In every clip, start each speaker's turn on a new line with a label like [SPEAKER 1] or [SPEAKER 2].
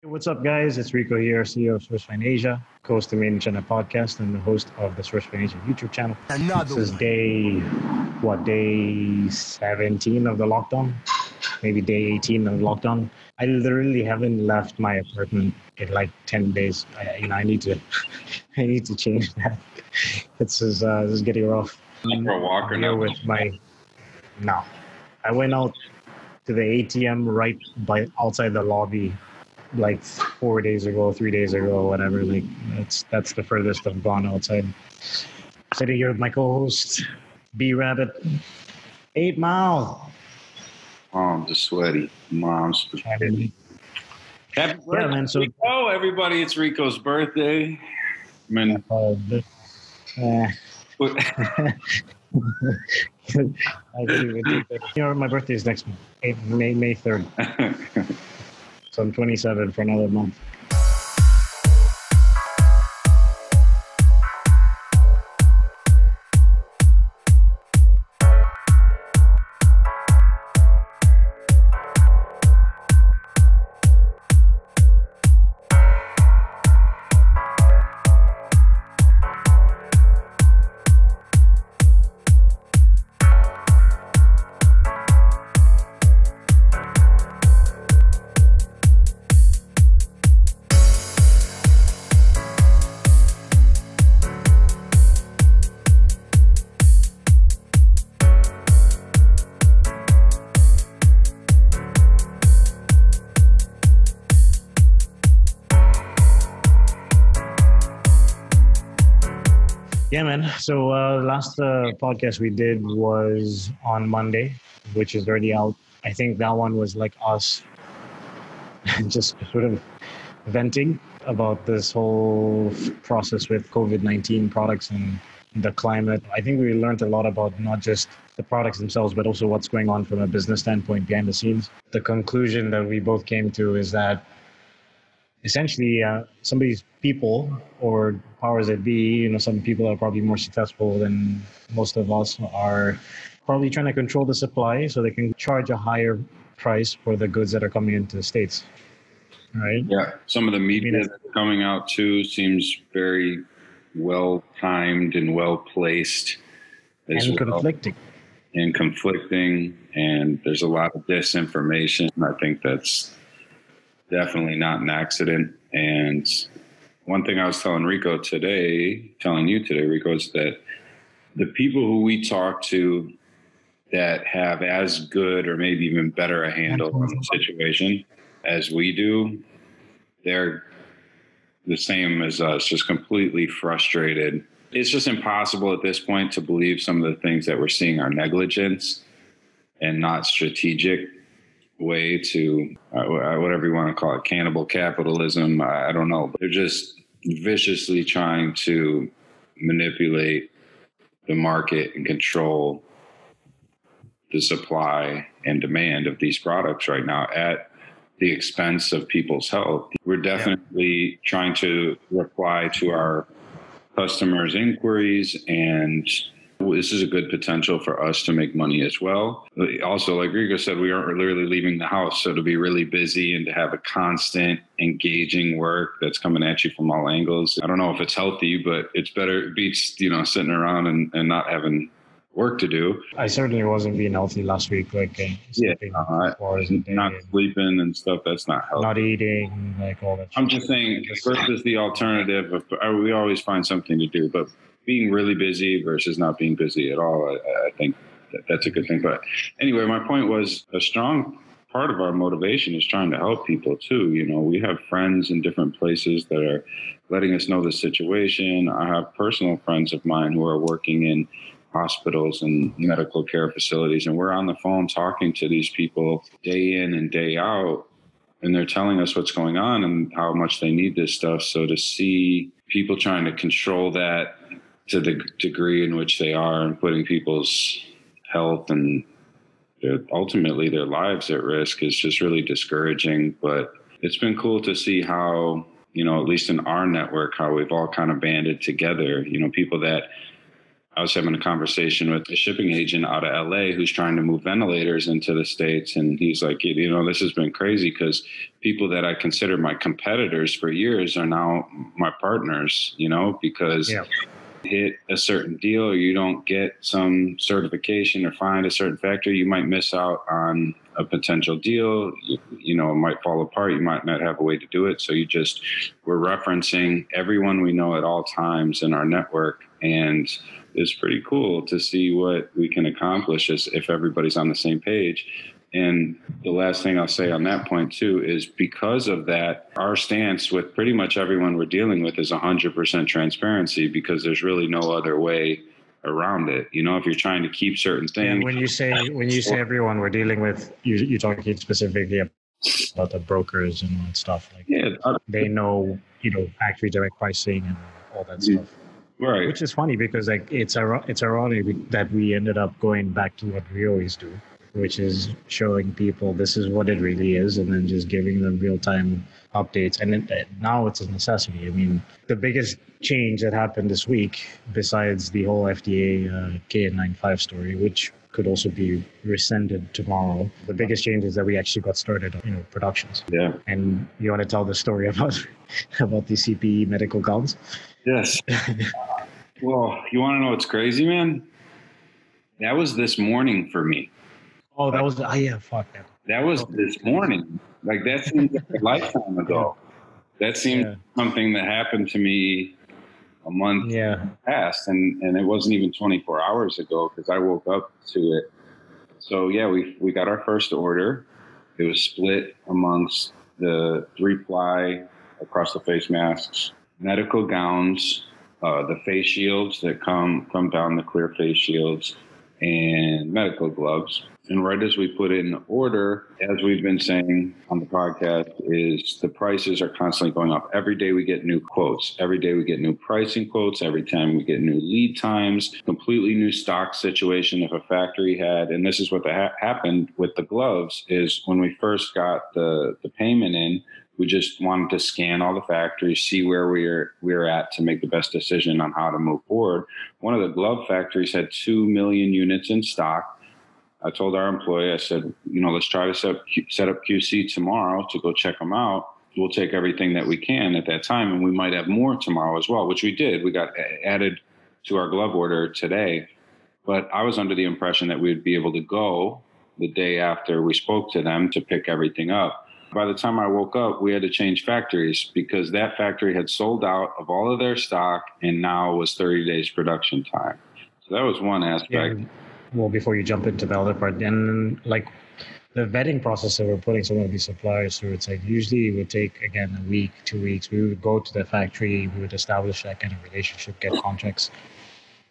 [SPEAKER 1] What's up, guys? It's Rico here, CEO of SourceFind Asia, co-host of the Made in China podcast, and the host of the SourceFind Asia YouTube channel. This is day 17 of the lockdown? Maybe day 18 of lockdown. I literally haven't left my apartment in like 10 days. I need to change that. This is getting rough.
[SPEAKER 2] For a walker now.
[SPEAKER 1] No. I went out to the ATM right by outside the lobby like 3 days ago, whatever. Like that's the furthest I've gone outside. Sitting here with my co-host, B Rabbit. 8 miles.
[SPEAKER 2] Oh, I'm just sweaty. Mom's. Happy birthday,
[SPEAKER 1] yeah, man. So,
[SPEAKER 2] Rico, everybody! It's Rico's birthday. Man.
[SPEAKER 1] I didn't even think that. My birthday is next month, May 3rd. So I'm 27 for another month. Yeah, man. So last podcast we did was on Monday, which is already out. I think that one was like us just sort of venting about this whole process with COVID-19 products and the climate. I think we learned a lot about not just the products themselves, but also what's going on from a business standpoint behind the scenes. The conclusion that we both came to is that essentially some of these people or powers that be, some people are probably more successful than most of us, are probably trying to control the supply so they can charge a higher price for the goods that are coming into the States. Right?
[SPEAKER 2] Yeah. Some of the media that's coming out too seems very well timed and well placed.
[SPEAKER 1] And conflicting.
[SPEAKER 2] And conflicting. And there's a lot of disinformation. I think that's definitely not an accident. And one thing I was telling you today, Rico, is that the people who we talk to that have as good or maybe even better a handle on the situation as we do, they're the same as us, just completely frustrated. It's just impossible at this point to believe some of the things that we're seeing are negligence and not strategic way to whatever you want to call it, cannibal capitalism. I don't know. They're just viciously trying to manipulate the market and control the supply and demand of these products right now at the expense of people's health. We're definitely trying to reply to our customers' inquiries, and this is a good potential for us to make money as well. Also, like Rico said, we aren't literally leaving the house. So to be really busy and to have a constant engaging work that's coming at you from all angles, I don't know if it's healthy, but it's better. It beats, sitting around and not having work to do.
[SPEAKER 1] I certainly wasn't being healthy last week. Like
[SPEAKER 2] not sleeping and stuff. That's not healthy.
[SPEAKER 1] Not eating, like all that.
[SPEAKER 2] I'm just saying versus the alternative of, we always find something to do, but being really busy versus not being busy at all, I think that's a good thing. But anyway, my point was a strong part of our motivation is trying to help people too. We have friends in different places that are letting us know the situation. I have personal friends of mine who are working in hospitals and medical care facilities, and we're on the phone talking to these people day in and day out, and they're telling us what's going on and how much they need this stuff. So to see people trying to control that to the degree in which they are and putting people's health and ultimately their lives at risk is just really discouraging. But it's been cool to see how, at least in our network, how we've all kind of banded together, people that I was having a conversation with a shipping agent out of LA who's trying to move ventilators into the States. And he's like, this has been crazy because people that I considered my competitors for years are now my partners, because hit a certain deal or you don't get some certification or find a certain factory, you might miss out on a potential deal. It might fall apart. You might not have a way to do it. So we're referencing everyone we know at all times in our network. And it's pretty cool to see what we can accomplish if everybody's on the same page. And the last thing I'll say on that point too is because of that, our stance with pretty much everyone we're dealing with is 100% transparency, because there's really no other way around it. If you're trying to keep certain things.
[SPEAKER 1] And when you say everyone we're dealing with, you're talking specifically about the brokers and all that stuff. They know, factory direct pricing and all that stuff.
[SPEAKER 2] Right.
[SPEAKER 1] Which is funny because it's ironic that we ended up going back to what we always do, which is showing people this is what it really is, and then just giving them real-time updates. And now it's a necessity. I mean, the biggest change that happened this week, besides the whole FDA KN95 story, which could also be rescinded tomorrow, the biggest change is that we actually got started on productions.
[SPEAKER 2] Yeah.
[SPEAKER 1] And you want to tell the story about the CPE medical gowns?
[SPEAKER 2] Yes. Well, you want to know what's crazy, man? That was this morning for me.
[SPEAKER 1] Oh, that was fuck that.
[SPEAKER 2] That was this morning. That seems like a lifetime ago. That seems something that happened to me a month past, and it wasn't even 24 hours ago because I woke up to it. So we got our first order. It was split amongst the 3-ply across the face masks, medical gowns, the face shields that come down, the clear face shields, and medical gloves. And right as we put it in the order, as we've been saying on the podcast, is the prices are constantly going up. Every day we get new quotes. Every day we get new pricing quotes. Every time we get new lead times, completely new stock situation. If a factory had, and this is what happened with the gloves, is when we first got the payment in, we just wanted to scan all the factories, see where we're at to make the best decision on how to move forward. One of the glove factories had 2 million units in stock. I told our employee, I said, let's try to set up QC tomorrow to go check them out. We'll take everything that we can at that time, and we might have more tomorrow as well, which we did. We got added to our glove order today. But I was under the impression that we'd be able to go the day after we spoke to them to pick everything up. By the time I woke up, we had to change factories because that factory had sold out of all of their stock, and now it was 30 days production time. So that was one aspect.
[SPEAKER 1] Yeah. Well, before you jump into the other part, and the vetting process that we're putting some of these suppliers through, it's usually it would take, again, a week, 2 weeks. We would go to the factory, we would establish that kind of relationship, get contracts,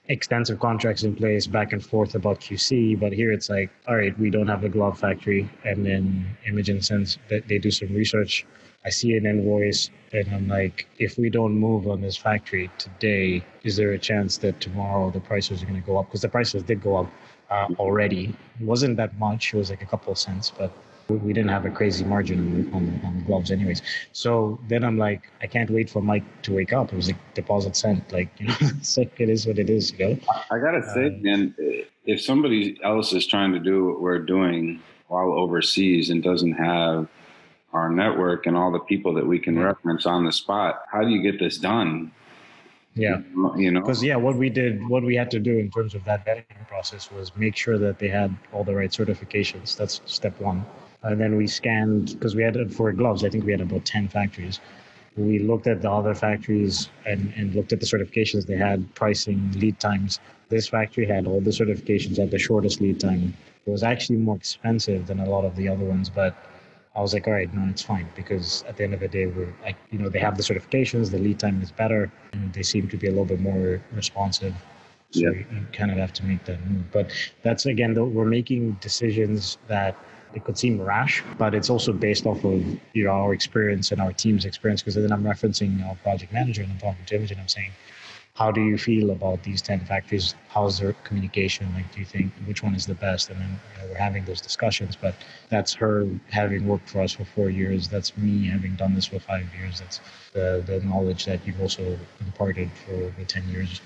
[SPEAKER 1] extensive contracts in place, back and forth about QC. But here it's all right, we don't have a glove factory. And then Imogen sends that they do some research. I see an invoice and I'm like, if we don't move on this factory today, is there a chance that tomorrow the prices are going to go up? Because the prices did go up already. It wasn't that much. It was a couple of cents, but we didn't have a crazy margin on gloves anyways. So then I'm like, I can't wait for Mike to wake up. It was deposit sent. It's it is what it is.
[SPEAKER 2] I got to say, man, if somebody else is trying to do what we're doing while overseas and doesn't have our network and all the people that we can reference on the spot, how do you get this done?
[SPEAKER 1] Yeah. Because what we had to do in terms of that vetting process was make sure that they had all the right certifications. That's step one. And then we scanned, because we had, for gloves, I think we had about 10 factories. We looked at the other factories and looked at the certifications they had, pricing, lead times. This factory had all the certifications at the shortest lead time. It was actually more expensive than a lot of the other ones, but I was like, all right, no, it's fine, because at the end of the day, we're they have the certifications, the lead time is better, and they seem to be a little bit more responsive. So you kind of have to make that move. But that's, again, we're making decisions that it could seem rash, but it's also based off of our experience and our team's experience. Because then I'm referencing our project manager and I'm talking to Imogen, I'm saying, how do you feel about these 10 factories? How's their communication? Do you think which one is the best? And then we're having those discussions, but that's her having worked for us for 4 years. That's me having done this for 5 years. That's the knowledge that you've also imparted for the 10 years.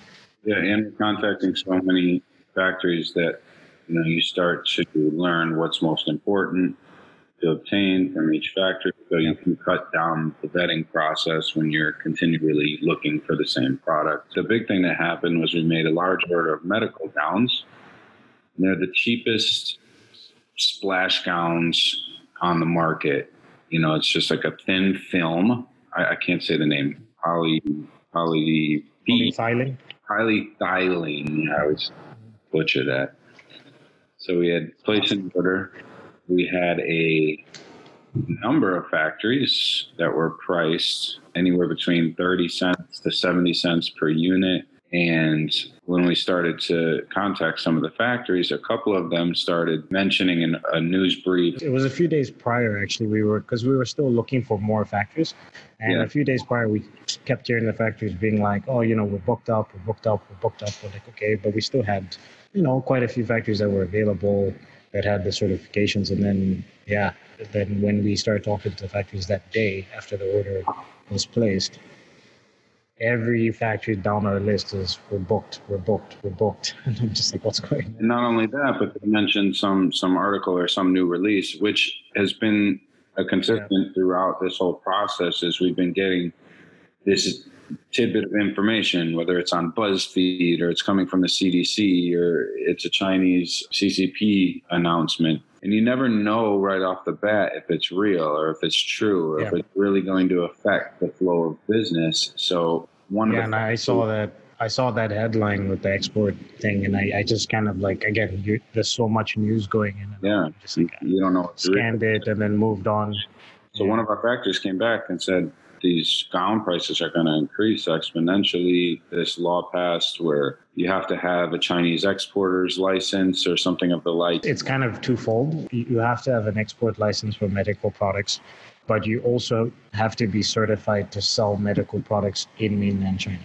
[SPEAKER 2] Yeah, and we're contacting so many factories that you start to learn what's most important to obtain from each factory, so you can cut down the vetting process when you're continually looking for the same product. The big thing that happened was we made a large order of medical gowns. And they're the cheapest splash gowns on the market. It's just like a thin film. I can't say the name.
[SPEAKER 1] Polyethylene.
[SPEAKER 2] Polyethylene. I always butcher that. So we had placed an order. We had a number of factories that were priced anywhere between 30 cents to 70 cents per unit. And when we started to contact some of the factories, a couple of them started mentioning in a news brief.
[SPEAKER 1] It was a few days prior, actually, because we were still looking for more factories. And a few days prior, we kept hearing the factories being like, oh, we're booked up. We're like, okay, but we still had, quite a few factories that were available that had the certifications. And then, then when we started talking to the factories that day after the order was placed, every factory down our list is we're booked. And I'm just like, what's going on?
[SPEAKER 2] And not only that, but they mentioned some article or some new release, which has been a consistent throughout this whole process, is we've been getting this tidbit of information, whether it's on BuzzFeed or it's coming from the CDC or it's a Chinese CCP announcement. And you never know right off the bat if it's real or if it's true or if it's really going to affect the flow of business. So
[SPEAKER 1] I saw that headline with the export thing, and I just kind of like, again, there's so much news going in.
[SPEAKER 2] Yeah,
[SPEAKER 1] just like,
[SPEAKER 2] you don't know.
[SPEAKER 1] Scanned it and then moved on.
[SPEAKER 2] So one of our factories came back and said, these gown prices are going to increase exponentially. This law passed where you have to have a Chinese exporter's license or something of the like.
[SPEAKER 1] It's kind of twofold. You have to have an export license for medical products, but you also have to be certified to sell medical products in mainland China.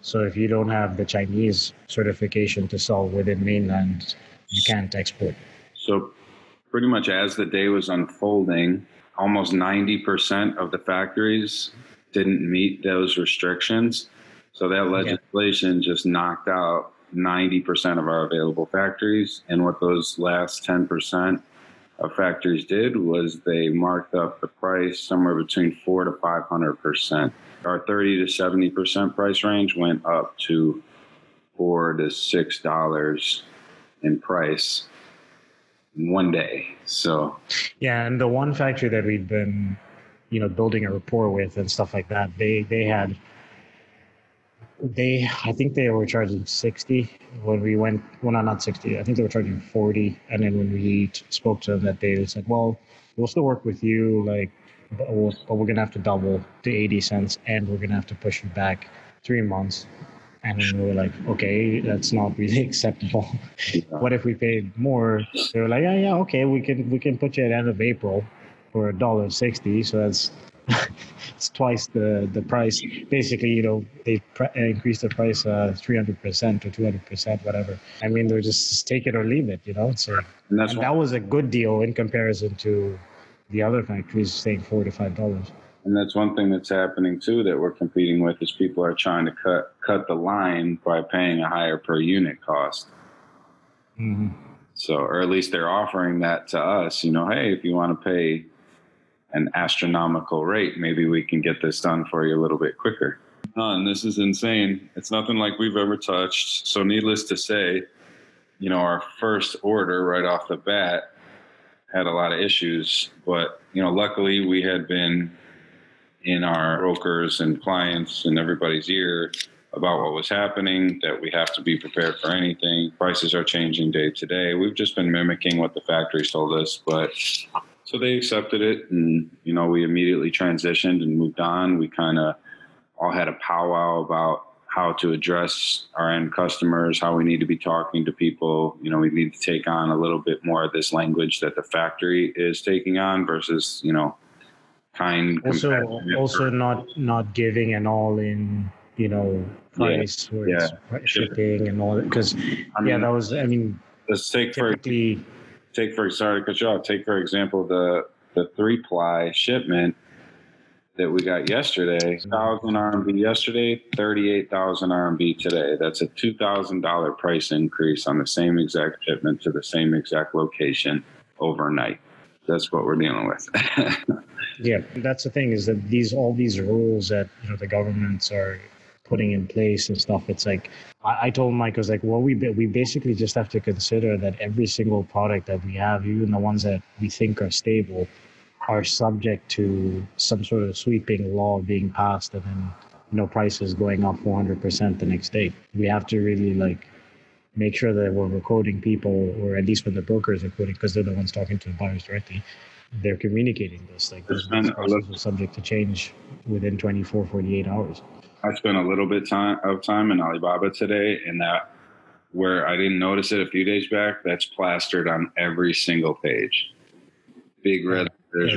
[SPEAKER 1] So if you don't have the Chinese certification to sell within mainland, you can't export.
[SPEAKER 2] So pretty much as the day was unfolding, almost 90% of the factories didn't meet those restrictions. So that legislation just knocked out 90% of our available factories. And what those last 10% of factories did was they marked up the price somewhere between 400 to 500%. Our 30 to 70% price range went up to $4 to $6 in price in one day. So
[SPEAKER 1] and the one factory that we've been building a rapport with and stuff like that, I think they were charging 60 when we went. Well, not 60. I think they were charging 40. And then when we spoke to them that day, they said, well, we'll still work with you, but we're gonna have to double to 80 cents, and we're gonna have to push you back 3 months. And then we were like, okay, that's not really acceptable. What if we paid more? They were like, okay, we can put you at the end of April for $1.60. So that's it's twice the price. Basically, they increased the price 300% or 200%, whatever. I mean, they're just take it or leave it, So and that was a good deal in comparison to the other factories saying $4 to $5.
[SPEAKER 2] And that's one thing that's happening too that we're competing with, is people are trying to cut the line by paying a higher per unit cost.
[SPEAKER 1] Mm-hmm.
[SPEAKER 2] So, or at least they're offering that to us, hey, if you want to pay an astronomical rate, maybe we can get this done for you a little bit quicker. And this is insane. It's nothing like we've ever touched. So needless to say, our first order right off the bat had a lot of issues, but, luckily we had been in our brokers and clients and everybody's ear about what was happening, that we have to be prepared for anything. Prices are changing day to day. We've just been mimicking what the factories told us, but so they accepted it, and, we immediately transitioned and moved on. We kind of all had a powwow about how to address our end customers, how we need to be talking to people. We need to take on a little bit more of this language that the factory is taking on versus,
[SPEAKER 1] also not giving an all-in price where it's shipping and all that, because that was,
[SPEAKER 2] let's take sorry to cut you off, take for example the 3-ply shipment. that we got yesterday, 1,000 RMB yesterday, 38,000 RMB today. That's a $2,000 price increase on the same exact shipment to the same exact location overnight. That's what we're dealing with.
[SPEAKER 1] Yeah, that's the thing, is that all these rules that the governments are putting in place and stuff. It's like I told Mike, I was like, well, we basically just have to consider that every single product that we have, even the ones that we think are stable, are subject to some sort of sweeping law being passed, and then prices going up 400% the next day. We have to really make sure that when we're quoting people, or at least when the brokers are quoting, because they're the ones talking to the buyers directly, they're communicating this. Those prices are subject to change within 24, 48 hours.
[SPEAKER 2] I spent a little bit of time in Alibaba today, and that where I didn't notice it a few days back, that's plastered on every single page. Big red.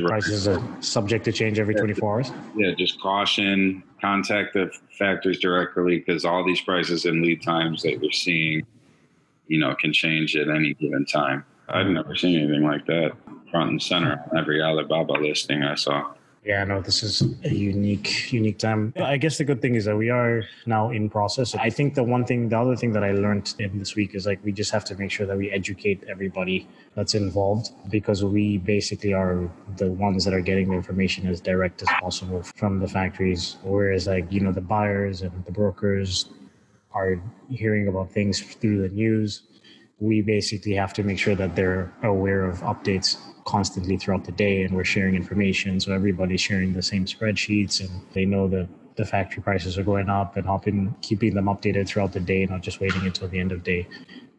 [SPEAKER 1] Prices are subject to change every 24 hours.
[SPEAKER 2] Yeah, just caution, contact the factories directly, because all these prices and lead times that you're seeing, can change at any given time. I've never seen anything like that front and center on every Alibaba listing I saw.
[SPEAKER 1] Yeah, no, this is a unique time. I guess the good thing is that we are now in process. I think the other thing that I learned in this week is we just have to make sure that we educate everybody that's involved, because we basically are the ones that are getting the information as direct as possible from the factories. Whereas the buyers and the brokers are hearing about things through the news. We basically have to make sure that they're aware of updates constantly throughout the day, and we're sharing information, so everybody's sharing the same spreadsheets, and they know that the factory prices are going up, and keeping them updated throughout the day, not just waiting until the end of the day.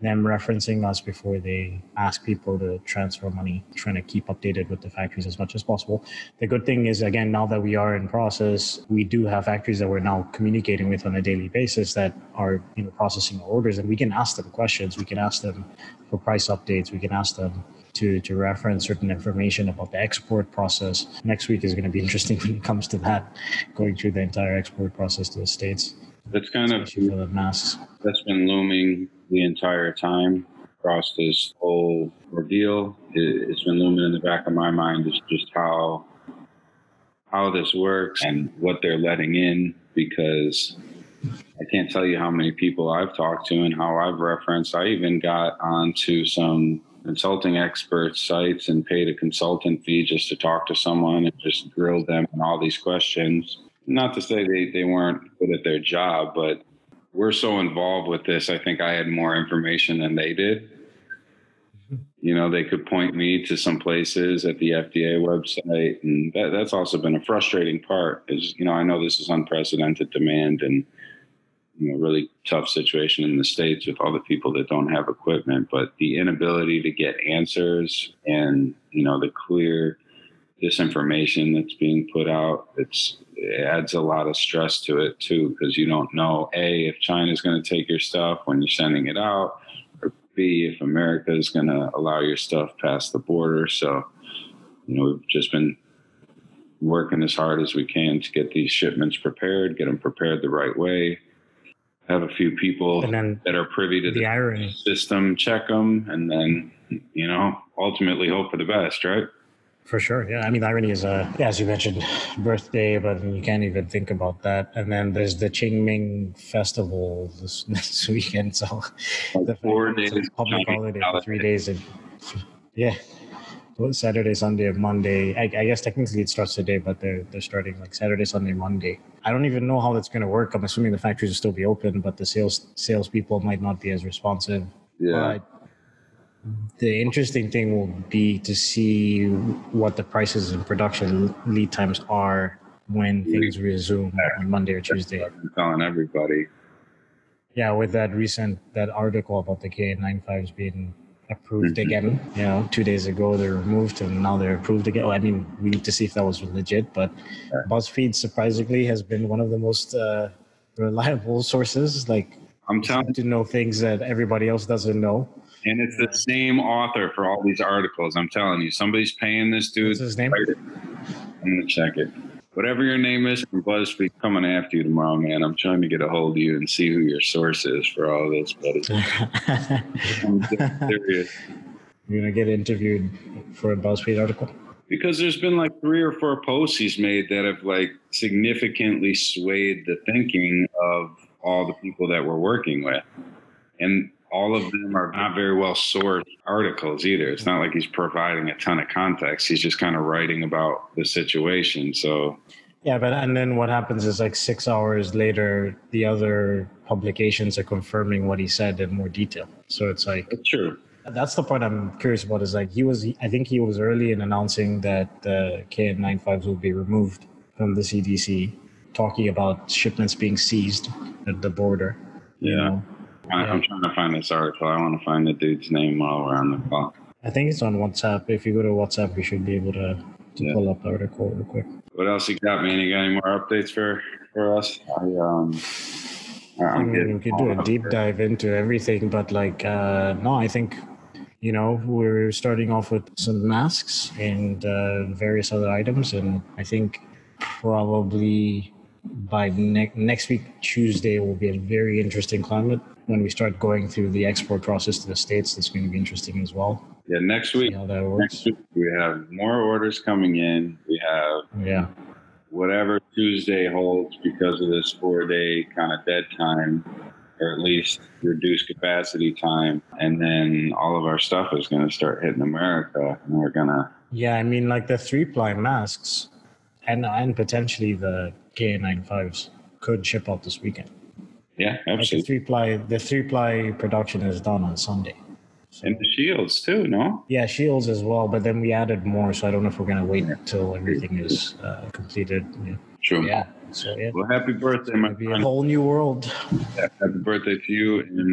[SPEAKER 1] Them referencing us before they ask people to transfer money, trying to keep updated with the factories as much as possible. The good thing is, again, now that we are in process, we do have factories that we're now communicating with on a daily basis that are processing orders, and we can ask them questions. We can ask them for price updates. We can ask them to reference certain information about the export process. Next week is going to be interesting when it comes to that, going through the entire export process to the States.
[SPEAKER 2] That's kind of
[SPEAKER 1] for the masks.
[SPEAKER 2] That's been looming the entire time across this whole ordeal. It's been looming in the back of my mind, is just how this works and what they're letting in, because I can't tell you how many people I've talked to and how I've referenced. I even got onto some consulting expert sites and paid a consultant fee just to talk to someone and just grill them on all these questions. Not to say they weren't good at their job, but we're so involved with this. I think I had more information than they did. They could point me to some places at the FDA website, and that's also been a frustrating part. Is I know this is unprecedented demand and really tough situation in the States with all the people that don't have equipment, but the inability to get answers and, the clear disinformation that's being put out, it adds a lot of stress to it too, because you don't know, A, if China's going to take your stuff when you're sending it out, or B, if America is going to allow your stuff past the border. So, we've just been working as hard as we can to get these shipments prepared, get them prepared the right way. Have a few people that are privy to the system, check them, and then, ultimately hope for the best, right?
[SPEAKER 1] For sure. Yeah. I mean, the irony is, as you mentioned, birthday, but you can't even think about that. And then there's the Qingming festival this weekend. So the
[SPEAKER 2] 4 days,
[SPEAKER 1] it's a public holiday for 3 days. Yeah. Saturday, Sunday, Monday. I guess technically it starts today, but they're starting Saturday, Sunday, Monday. I don't even know how that's going to work. I'm assuming the factories will still be open, but the salespeople might not be as responsive.
[SPEAKER 2] Yeah.
[SPEAKER 1] But the interesting thing will be to see what the prices and production lead times are when things resume on Monday or Tuesday.
[SPEAKER 2] I'm telling everybody.
[SPEAKER 1] Yeah, with that article about the KN95s being approved again. 2 days ago they were removed and now they're approved again. I mean, we need to see if that was legit, but BuzzFeed surprisingly has been one of the most reliable sources.
[SPEAKER 2] I'm telling
[SPEAKER 1] to know things that everybody else doesn't know.
[SPEAKER 2] And it's the same author for all these articles. I'm telling you, somebody's paying this dude.
[SPEAKER 1] What's his name?
[SPEAKER 2] I'm going to check it. Whatever your name is from BuzzFeed, coming after you tomorrow, man. I'm trying to get a hold of you and see who your source is for all this, buddy. I'm serious.
[SPEAKER 1] You're going to get interviewed for a BuzzFeed article?
[SPEAKER 2] Because there's been like 3 or 4 posts he's made that have like significantly swayed the thinking of all the people that we're working with. And all of them are not very well sourced articles either. It's not like he's providing a ton of context. He's just kind of writing about the situation. So
[SPEAKER 1] yeah, and then what happens is like 6 hours later, the other publications are confirming what he said in more detail. So it's like,
[SPEAKER 2] that's true.
[SPEAKER 1] That's the part I'm curious about. Is like I think he was early in announcing that the KN95s will be removed from the CDC, talking about shipments being seized at the border.
[SPEAKER 2] Yeah.
[SPEAKER 1] You know?
[SPEAKER 2] I'm trying to find this article. I want to find the dude's name while we're on the call.
[SPEAKER 1] I think it's on WhatsApp. If you go to WhatsApp, you should be able to pull up the article real quick.
[SPEAKER 2] What else you got, man? You got any more updates for us?
[SPEAKER 1] I mean, we could do a deep dive into everything, but like, no, I think, you know, we're starting off with some masks and various other items. And I think probably by next week, Tuesday, will be a very interesting climate when we start going through the export process to the States. That's going to be interesting as well.
[SPEAKER 2] Yeah, next week,
[SPEAKER 1] how that works.
[SPEAKER 2] Next week we have more orders coming in. We have whatever Tuesday holds because of this 4-day kind of dead time, or at least reduced capacity time. And then all of our stuff is going to start hitting America, and we're going to...
[SPEAKER 1] Yeah, I mean, like the 3-ply masks and potentially the KN95s could ship out this weekend.
[SPEAKER 2] Yeah, absolutely.
[SPEAKER 1] Like the 3-ply production is done on Sunday. So,
[SPEAKER 2] and the shields too, no?
[SPEAKER 1] Yeah, shields as well, but then we added more, so I don't know if we're going to wait until everything is completed. Yeah.
[SPEAKER 2] True.
[SPEAKER 1] Yeah. So, yeah.
[SPEAKER 2] Well, happy birthday, my friend.
[SPEAKER 1] It'll be a whole new world.
[SPEAKER 2] Yeah, happy birthday to you, and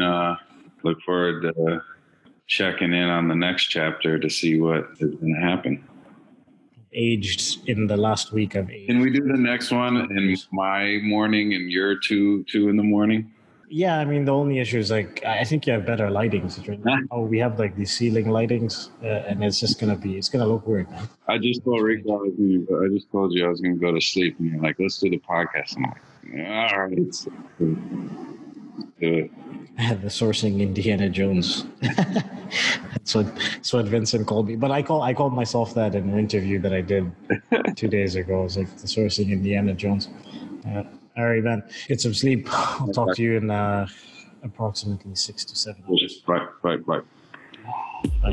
[SPEAKER 2] look forward to checking in on the next chapter to see what is going to happen.
[SPEAKER 1] Aged in the last week of age.
[SPEAKER 2] Can we do the next one in my morning and your two in the morning?
[SPEAKER 1] Yeah, I mean, the only issue is like, I think you have better lightings. Oh, we have like these ceiling lightings, and it's just going to look weird, man.
[SPEAKER 2] I just told Rico, I just told you I was going to go to sleep, and you're like, let's do the podcast. I'm like, all right, let's do it.
[SPEAKER 1] The sourcing Indiana Jones. That's what Vincent called me. But I called myself that in an interview that I did 2 days ago. I was like, the sourcing Indiana Jones. All right, man. Get some sleep. I'll talk to you in approximately 6 to 7 hours.
[SPEAKER 2] Bye.
[SPEAKER 1] Bye.